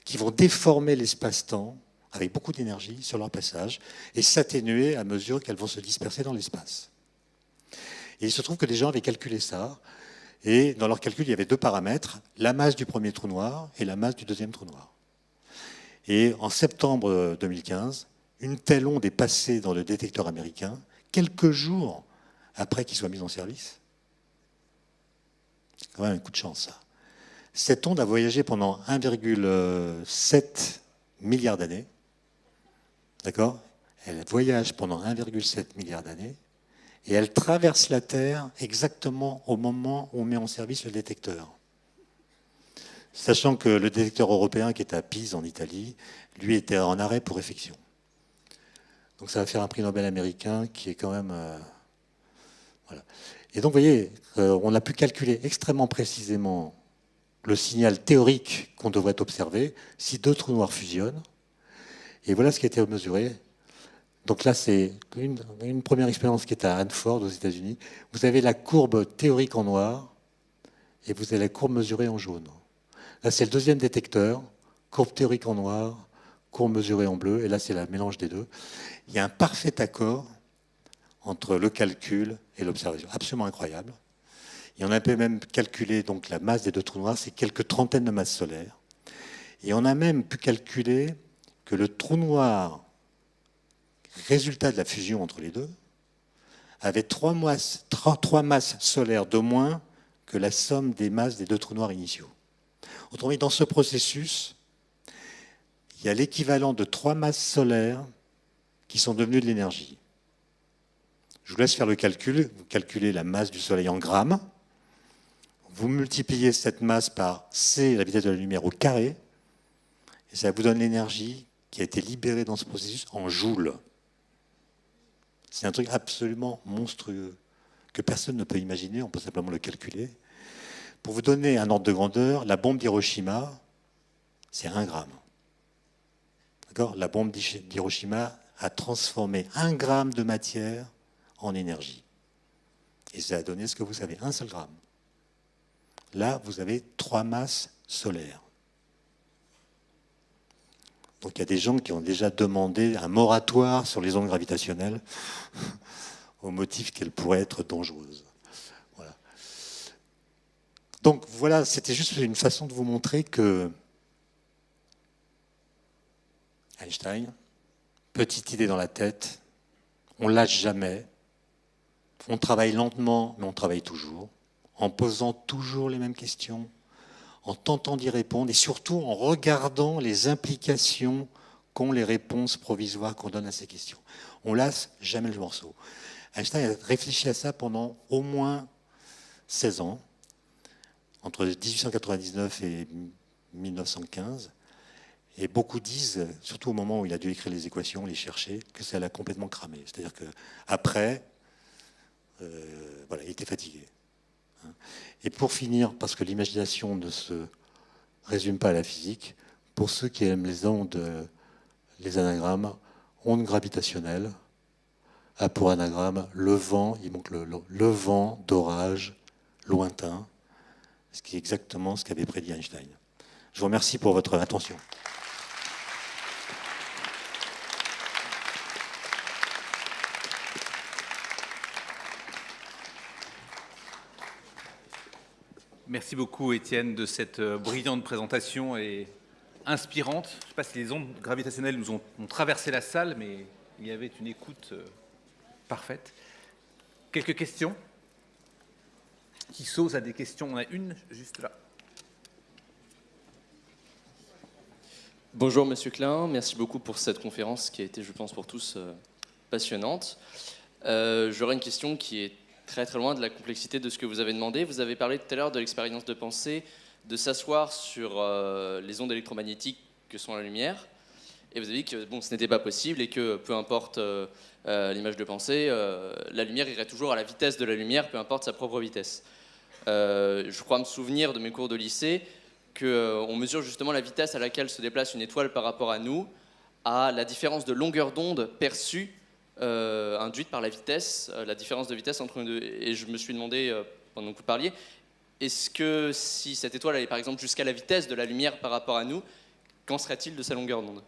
qui vont déformer l'espace-temps avec beaucoup d'énergie sur leur passage, et s'atténuer à mesure qu'elles vont se disperser dans l'espace. Et il se trouve que des gens avaient calculé ça, et dans leur calcul, il y avait 2 paramètres, la masse du premier trou noir et la masse du deuxième trou noir. Et en septembre 2015, une telle onde est passée dans le détecteur américain, quelques jours après qu'il soit mis en service. C'est quand même un coup de chance, ça. Cette onde a voyagé pendant 1,7 milliard d'années. D'accord? Elle voyage pendant 1,7 milliard d'années. Et elle traverse la Terre exactement au moment où on met en service le détecteur. Sachant que le détecteur européen qui est à Pise, en Italie, lui était en arrêt pour effection. Donc ça va faire un prix Nobel américain qui est quand même... voilà. Et donc vous voyez, on a pu calculer extrêmement précisément le signal théorique qu'on devrait observer si 2 trous noirs fusionnent. Et voilà ce qui a été mesuré. Donc là, c'est une première expérience qui est à Hanford, aux États-Unis. Vous avez la courbe théorique en noir et vous avez la courbe mesurée en jaune. Là, c'est le deuxième détecteur, courbe théorique en noir, courbe mesurée en bleu, et là, c'est le mélange des deux. Il y a un parfait accord entre le calcul et l'observation. Absolument incroyable. Et on a même calculé donc, la masse des 2 trous noirs, c'est quelques trentaines de masses solaires. Et on a même pu calculer que le trou noir résultat de la fusion entre les deux, avait 3 masses solaires de moins que la somme des masses des 2 trous noirs initiaux. Autrement dit, dans ce processus, il y a l'équivalent de 3 masses solaires qui sont devenues de l'énergie. Je vous laisse faire le calcul. Vous calculez la masse du Soleil en grammes. Vous multipliez cette masse par C, la vitesse de la lumière, au carré. Et ça vous donne l'énergie qui a été libérée dans ce processus en joules. C'est un truc absolument monstrueux que personne ne peut imaginer, on peut simplement le calculer. Pour vous donner un ordre de grandeur, la bombe d'Hiroshima, c'est 1 gramme. D'accord ? La bombe d'Hiroshima a transformé 1 gramme de matière en énergie. Et ça a donné ce que vous savez, 1 seul gramme. Là, vous avez 3 masses solaires. Donc il y a des gens qui ont déjà demandé un moratoire sur les ondes gravitationnelles au motif qu'elles pourraient être dangereuses. Voilà. Donc voilà, c'était juste une façon de vous montrer que Einstein, petite idée dans la tête, on ne lâche jamais, on travaille lentement, mais on travaille toujours, en posant toujours les mêmes questions, en tentant d'y répondre et surtout en regardant les implications qu'ont les réponses provisoires qu'on donne à ces questions. On lasse jamais le morceau. Einstein a réfléchi à ça pendant au moins 16 ans, entre 1899 et 1915. Et beaucoup disent, surtout au moment où il a dû écrire les équations, les chercher, que ça l'a complètement cramé. C'est-à-dire qu'après, voilà, il était fatigué. Et pour finir, parce que l'imagination ne se résume pas à la physique, pour ceux qui aiment les ondes, les anagrammes, onde gravitationnelle a pour anagramme le vent, il manque le vent d'orage lointain, ce qui est exactement ce qu'avait prédit Einstein. Je vous remercie pour votre attention. Merci beaucoup, Étienne, de cette brillante présentation et inspirante. Je ne sais pas si les ondes gravitationnelles nous ont traversé la salle, mais il y avait une écoute parfaite. Quelques questions? Qui s'ose à des questions? On a une juste là. Bonjour Monsieur Klein, merci beaucoup pour cette conférence qui a été, je pense, pour tous passionnante. J'aurais une question qui est très très loin de la complexité de ce que vous avez demandé. Vous avez parlé tout à l'heure de l'expérience de pensée, de s'asseoir sur les ondes électromagnétiques que sont la lumière, et vous avez dit que bon, ce n'était pas possible et que peu importe l'image de pensée, la lumière irait toujours à la vitesse de la lumière, peu importe sa propre vitesse. Je crois me souvenir de mes cours de lycée qu'on mesure justement la vitesse à laquelle se déplace une étoile par rapport à nous, à la différence de longueur d'onde perçue induite par la vitesse, la différence de vitesse entre nous deux. Et je me suis demandé, pendant que vous parliez, est-ce que si cette étoile allait par exemple jusqu'à la vitesse de la lumière par rapport à nous, qu'en serait-il de sa longueur d'onde?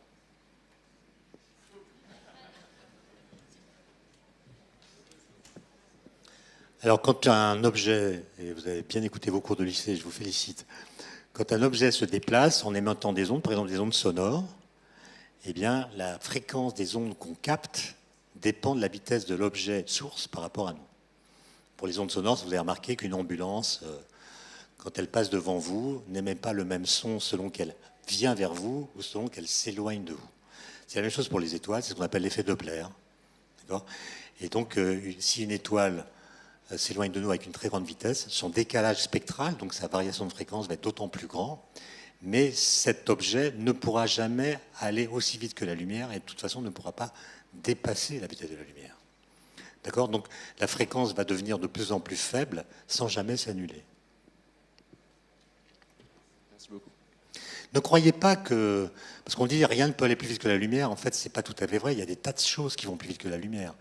Alors quand un objet, et vous avez bien écouté vos cours de lycée, je vous félicite, quand un objet se déplace en émettant des ondes, par exemple des ondes sonores, eh bien la fréquence des ondes qu'on capte dépend de la vitesse de l'objet source par rapport à nous. Pour les ondes sonores, vous avez remarqué qu'une ambulance, quand elle passe devant vous, n'émet pas le même son selon qu'elle vient vers vous ou selon qu'elle s'éloigne de vous. C'est la même chose pour les étoiles, c'est ce qu'on appelle l'effet Doppler. D'accord ? Et donc, si une étoile s'éloigne de nous avec une très grande vitesse, son décalage spectral, donc sa variation de fréquence, va être d'autant plus grand, mais cet objet ne pourra jamais aller aussi vite que la lumière et de toute façon ne pourra pas dépasser la vitesse de la lumière. D'accord ? Donc la fréquence va devenir de plus en plus faible sans jamais s'annuler. Merci beaucoup. Ne croyez pas que... Parce qu'on dit rien ne peut aller plus vite que la lumière, en fait, c'est pas tout à fait vrai. Il y a des tas de choses qui vont plus vite que la lumière.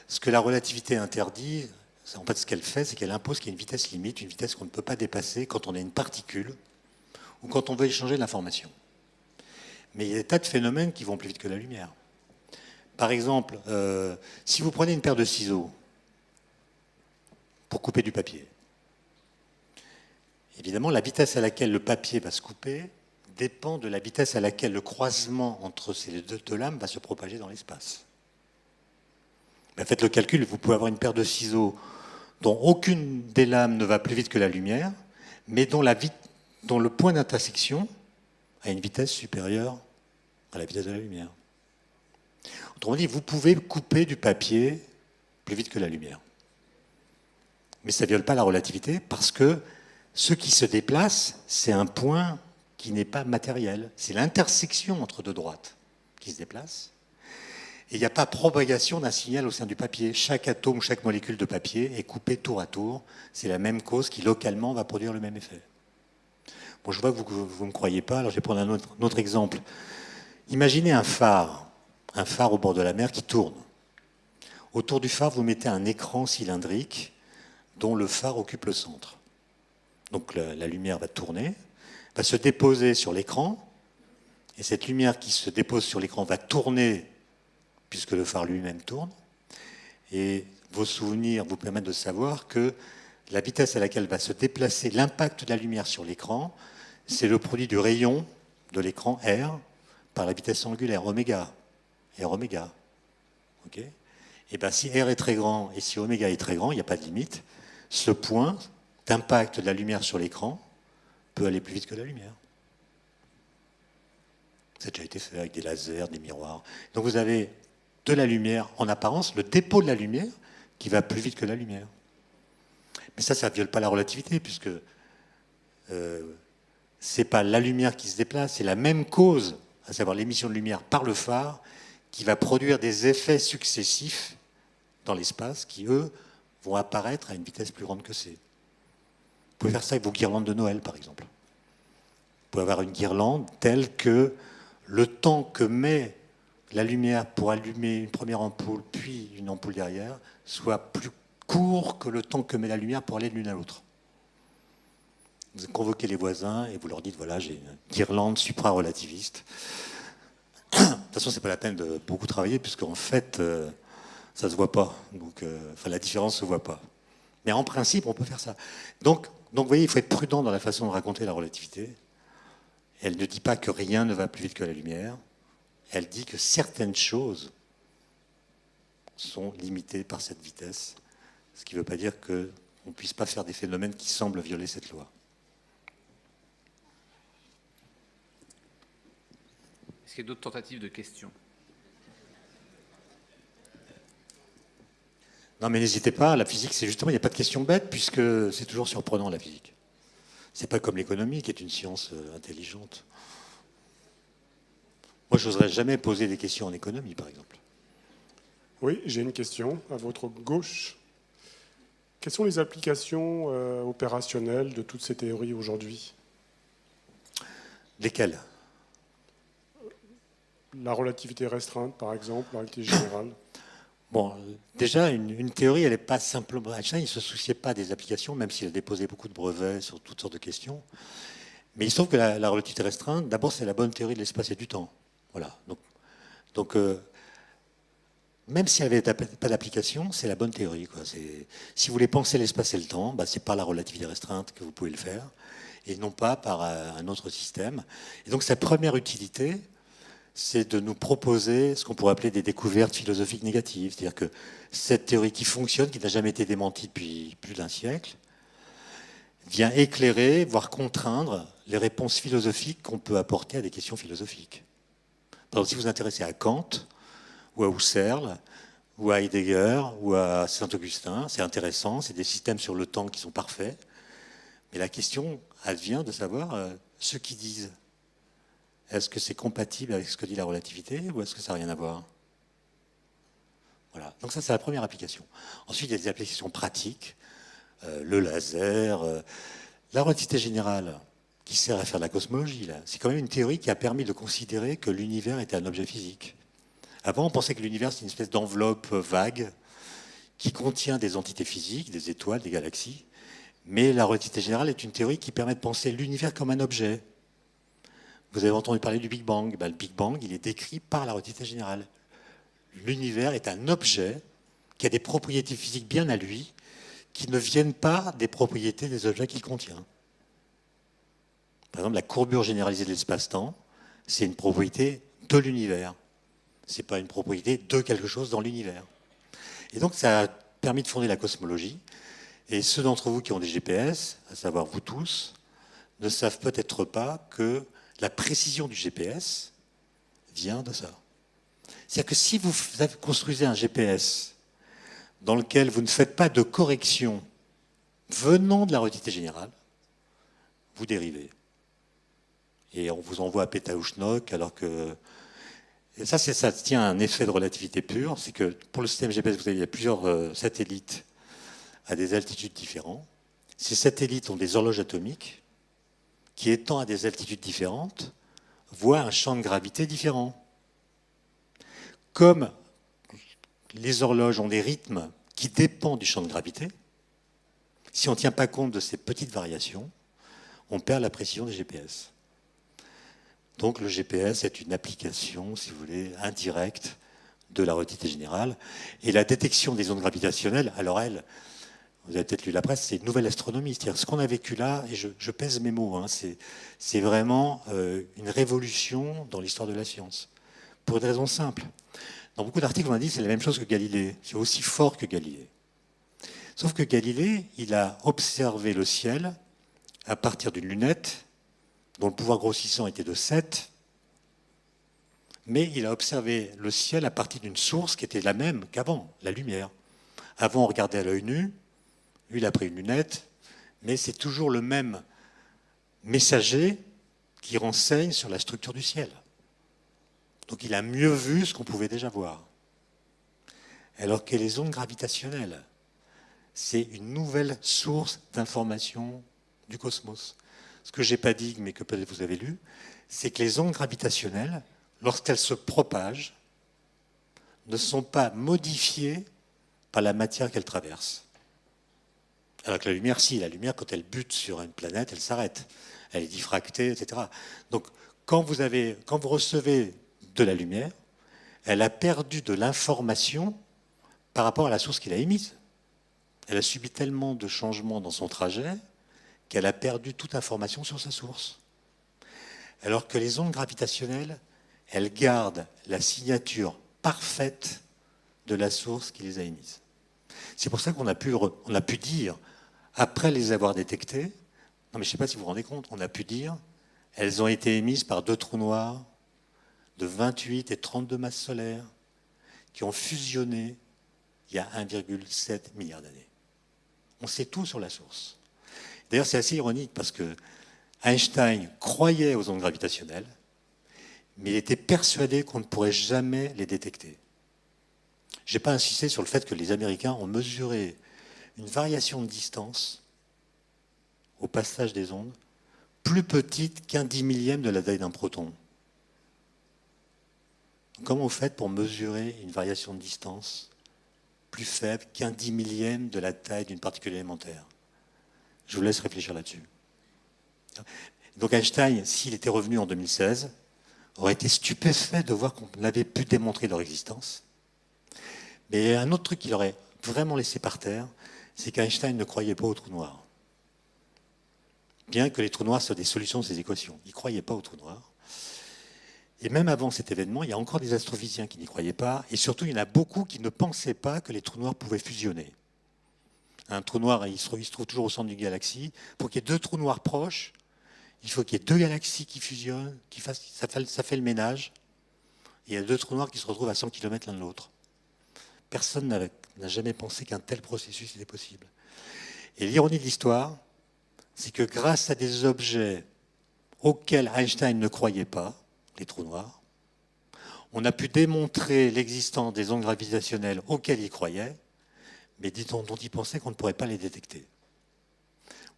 Ce que la relativité interdit, en fait, ce qu'elle fait, c'est qu'elle impose qu'il y ait une vitesse limite, une vitesse qu'on ne peut pas dépasser quand on a une particule ou quand on veut échanger de l'information. Mais il y a des tas de phénomènes qui vont plus vite que la lumière. Par exemple, si vous prenez une paire de ciseaux pour couper du papier, évidemment, la vitesse à laquelle le papier va se couper dépend de la vitesse à laquelle le croisement entre ces deux lames va se propager dans l'espace. Ben, faites le calcul, vous pouvez avoir une paire de ciseaux dont aucune des lames ne va plus vite que la lumière, mais dont le point d'intersection a une vitesse supérieure à la vitesse de la lumière. Autrement dit, vous pouvez couper du papier plus vite que la lumière. Mais ça ne viole pas la relativité parce que ce qui se déplace, c'est un point qui n'est pas matériel. C'est l'intersection entre deux droites qui se déplace. Et il n'y a pas propagation d'un signal au sein du papier. Chaque atome, chaque molécule de papier est coupée tour à tour. C'est la même cause qui, localement, va produire le même effet. Bon, je vois que vous ne me croyez pas, alors je vais prendre un autre exemple. Imaginez un phare au bord de la mer qui tourne. Autour du phare, vous mettez un écran cylindrique dont le phare occupe le centre. Donc la lumière va tourner, va se déposer sur l'écran, et cette lumière qui se dépose sur l'écran va tourner puisque le phare lui-même tourne. Et vos souvenirs vous permettent de savoir que la vitesse à laquelle va se déplacer l'impact de la lumière sur l'écran, c'est le produit du rayon de l'écran R par la vitesse angulaire, oméga. R oméga. Okay ? Et bien si R est très grand et si oméga est très grand, il n'y a pas de limite, ce point d'impact de la lumière sur l'écran peut aller plus vite que la lumière. Ça a déjà été fait avec des lasers, des miroirs. Donc vous avez de la lumière, en apparence, le dépôt de la lumière qui va plus vite que la lumière. Mais ça ne viole pas la relativité, puisque c'est pas la lumière qui se déplace, c'est la même cause, à savoir l'émission de lumière par le phare, qui va produire des effets successifs dans l'espace qui, eux, vont apparaître à une vitesse plus grande que c. Vous pouvez faire ça avec vos guirlandes de Noël, par exemple. Vous pouvez avoir une guirlande telle que le temps que met la lumière pour allumer une première ampoule, puis une ampoule derrière, soit plus court que le temps que met la lumière pour aller de l'une à l'autre. Vous convoquez les voisins et vous leur dites, voilà, j'ai une guirlande supra-relativiste. De toute façon, c'est pas la peine de beaucoup travailler, puisqu'en fait, ça se voit pas. Donc, la différence se voit pas. Mais en principe, on peut faire ça. Donc, Donc vous voyez, il faut être prudent dans la façon de raconter la relativité. Elle ne dit pas que rien ne va plus vite que la lumière. Elle dit que certaines choses sont limitées par cette vitesse, ce qui ne veut pas dire qu'on ne puisse pas faire des phénomènes qui semblent violer cette loi. Est-ce qu'il y a d'autres tentatives de questions? Non, mais n'hésitez pas, la physique, c'est justement, il n'y a pas de question bête, puisque c'est toujours surprenant, la physique. C'est pas comme l'économie, qui est une science intelligente. Moi, je n'oserais jamais poser des questions en économie, par exemple. Oui, j'ai une question à votre gauche. Quelles sont les applications opérationnelles de toutes ces théories aujourd'hui? Lesquelles? La relativité restreinte, par exemple, la relativité générale. Bon, déjà, une théorie, elle n'est pas simplement... Einstein, il ne se souciait pas des applications, même s'il a déposé beaucoup de brevets sur toutes sortes de questions. Mais il se trouve que la relativité restreinte, d'abord, c'est la bonne théorie de l'espace et du temps. Voilà. Donc même s'il n'y avait pas d'application, c'est la bonne théorie, quoi. Si vous voulez penser l'espace et le temps, bah, c'est par la relativité restreinte que vous pouvez le faire, et non pas par un autre système. Et donc sa première utilité, c'est de nous proposer ce qu'on pourrait appeler des découvertes philosophiques négatives. C'est-à-dire que cette théorie qui fonctionne, qui n'a jamais été démentie depuis plus d'un siècle, vient éclairer, voire contraindre les réponses philosophiques qu'on peut apporter à des questions philosophiques. Par exemple, si vous vous intéressez à Kant, ou à Husserl, ou à Heidegger, ou à Saint-Augustin, c'est intéressant, c'est des systèmes sur le temps qui sont parfaits, mais la question advient de savoir ce qu'ils disent. Est-ce que c'est compatible avec ce que dit la relativité, ou est-ce que ça n'a rien à voir? Voilà, donc ça c'est la première application. Ensuite, il y a des applications pratiques, le laser, la relativité générale, qui sert à faire de la cosmologie, là. C'est quand même une théorie qui a permis de considérer que l'univers était un objet physique. Avant, on pensait que l'univers, c'est une espèce d'enveloppe vague qui contient des entités physiques, des étoiles, des galaxies. Mais la relativité générale est une théorie qui permet de penser l'univers comme un objet. Vous avez entendu parler du Big Bang. Ben, le Big Bang, il est décrit par la relativité générale. L'univers est un objet qui a des propriétés physiques bien à lui, qui ne viennent pas des propriétés des objets qu'il contient. Par exemple, la courbure généralisée de l'espace-temps, c'est une propriété de l'univers. Ce n'est pas une propriété de quelque chose dans l'univers. Et donc, ça a permis de fonder la cosmologie. Et ceux d'entre vous qui ont des GPS, à savoir vous tous, ne savent peut-être pas que la précision du GPS vient de ça. C'est-à-dire que si vous construisez un GPS dans lequel vous ne faites pas de correction venant de la relativité générale, vous dérivez. Et on vous envoie à Pétaouchnok, alors que... Et ça tient à un effet de relativité pure, c'est que pour le système GPS, il y a plusieurs satellites à des altitudes différentes. Ces satellites ont des horloges atomiques qui, étant à des altitudes différentes, voient un champ de gravité différent. Comme les horloges ont des rythmes qui dépendent du champ de gravité, si on ne tient pas compte de ces petites variations, on perd la précision des GPS. Donc le GPS est une application, si vous voulez, indirecte de la relativité générale. Et la détection des ondes gravitationnelles, alors elle, vous avez peut-être lu la presse, c'est une nouvelle astronomie. C'est-à-dire ce qu'on a vécu là, et je pèse mes mots, hein, c'est vraiment une révolution dans l'histoire de la science. Pour une raison simple. Dans beaucoup d'articles, on a dit que c'est la même chose que Galilée. C'est aussi fort que Galilée. Sauf que Galilée, il a observé le ciel à partir d'une lunette dont le pouvoir grossissant était de 7, mais il a observé le ciel à partir d'une source qui était la même qu'avant, la lumière. Avant, on regardait à l'œil nu, lui, il a pris une lunette, mais c'est toujours le même messager qui renseigne sur la structure du ciel. Donc il a mieux vu ce qu'on pouvait déjà voir. Alors que les ondes gravitationnelles, c'est une nouvelle source d'information du cosmos. Ce que je n'ai pas dit, mais que peut-être vous avez lu, c'est que les ondes gravitationnelles, lorsqu'elles se propagent, ne sont pas modifiées par la matière qu'elles traversent. Alors que la lumière, si, la lumière, quand elle bute sur une planète, elle s'arrête. Elle est diffractée, etc. Donc, quand vous recevez de la lumière, elle a perdu de l'information par rapport à la source qu'il a émise. Elle a subi tellement de changements dans son trajet qu'elle a perdu toute information sur sa source. Alors que les ondes gravitationnelles, elles gardent la signature parfaite de la source qui les a émises. C'est pour ça qu'on a pu dire, après les avoir détectées, non mais je ne sais pas si vous vous rendez compte, on a pu dire, elles ont été émises par 2 trous noirs de 28 et 32 masses solaires qui ont fusionné il y a 1,7 milliard d'années. On sait tout sur la source. D'ailleurs, c'est assez ironique parce que Einstein croyait aux ondes gravitationnelles, mais il était persuadé qu'on ne pourrait jamais les détecter. Je n'ai pas insisté sur le fait que les Américains ont mesuré une variation de distance au passage des ondes plus petite qu'un 10 millième de la taille d'un proton. Comment vous faites pour mesurer une variation de distance plus faible qu'un 10 millième de la taille d'une particule élémentaire? Je vous laisse réfléchir là-dessus. Donc Einstein, s'il était revenu en 2016, aurait été stupéfait de voir qu'on avait pu démontrer leur existence. Mais il y a un autre truc qu'il aurait vraiment laissé par terre, c'est qu'Einstein ne croyait pas aux trous noirs. Bien que les trous noirs soient des solutions de ces équations. Il ne croyait pas aux trous noirs. Et même avant cet événement, il y a encore des astrophysiciens qui n'y croyaient pas. Et surtout, il y en a beaucoup qui ne pensaient pas que les trous noirs pouvaient fusionner. Un trou noir, il se trouve toujours au centre d'une galaxie. Pour qu'il y ait 2 trous noirs proches, il faut qu'il y ait 2 galaxies qui fusionnent, ça fait le ménage. Et il y a 2 trous noirs qui se retrouvent à 100 km l'un de l'autre. Personne n'a jamais pensé qu'un tel processus était possible. Et l'ironie de l'histoire, c'est que grâce à des objets auxquels Einstein ne croyait pas, les trous noirs, on a pu démontrer l'existence des ondes gravitationnelles auxquelles il croyait, mais dont il pensait qu'on ne pourrait pas les détecter.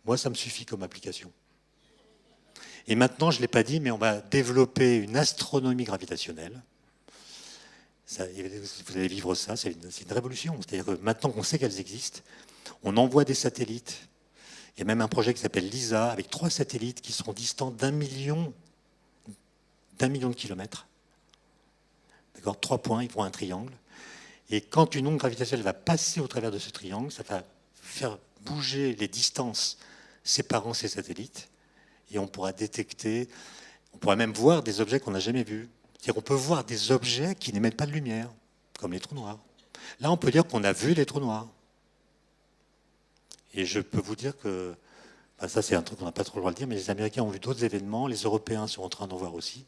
Moi, ça me suffit comme application. Et maintenant, je ne l'ai pas dit, mais on va développer une astronomie gravitationnelle. Ça, vous allez vivre ça, c'est une révolution. C'est-à-dire que maintenant qu'on sait qu'elles existent, on envoie des satellites. Il y a même un projet qui s'appelle LISA, avec 3 satellites qui seront distants d'1 million de kilomètres. D'accord, 3 points, ils font un triangle. Et quand une onde gravitationnelle va passer au travers de ce triangle, ça va faire bouger les distances séparant ces satellites. Et on pourra détecter, on pourra même voir des objets qu'on n'a jamais vus. C'est-à-dire qu'on peut voir des objets qui n'émettent pas de lumière, comme les trous noirs. Là, on peut dire qu'on a vu les trous noirs. Et je peux vous dire que, enfin ça c'est un truc qu'on n'a pas trop le droit de dire, mais les Américains ont vu d'autres événements, les Européens sont en train d'en voir aussi.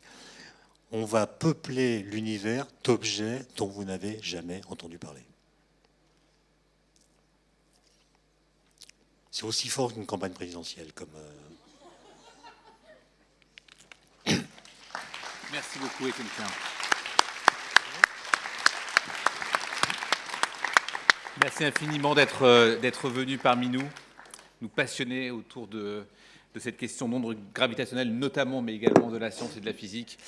On va peupler l'univers d'objets dont vous n'avez jamais entendu parler. C'est aussi fort qu'une campagne présidentielle. Merci beaucoup, Étienne Klein. Merci infiniment d'être venu parmi nous, nous passionner autour de cette question d'ondes gravitationnelles, notamment, mais également de la science et de la physique.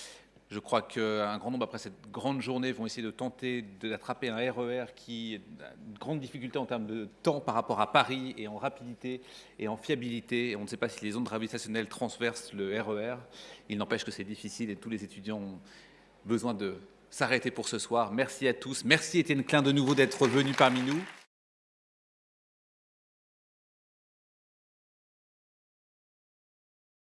Je crois qu'un grand nombre, après cette grande journée, vont essayer de tenter d'attraper un RER qui a une grande difficulté en termes de temps par rapport à Paris, et en rapidité et en fiabilité. Et on ne sait pas si les ondes gravitationnelles transversent le RER. Il n'empêche que c'est difficile et tous les étudiants ont besoin de s'arrêter pour ce soir. Merci à tous. Merci Étienne Klein de nouveau d'être venu parmi nous.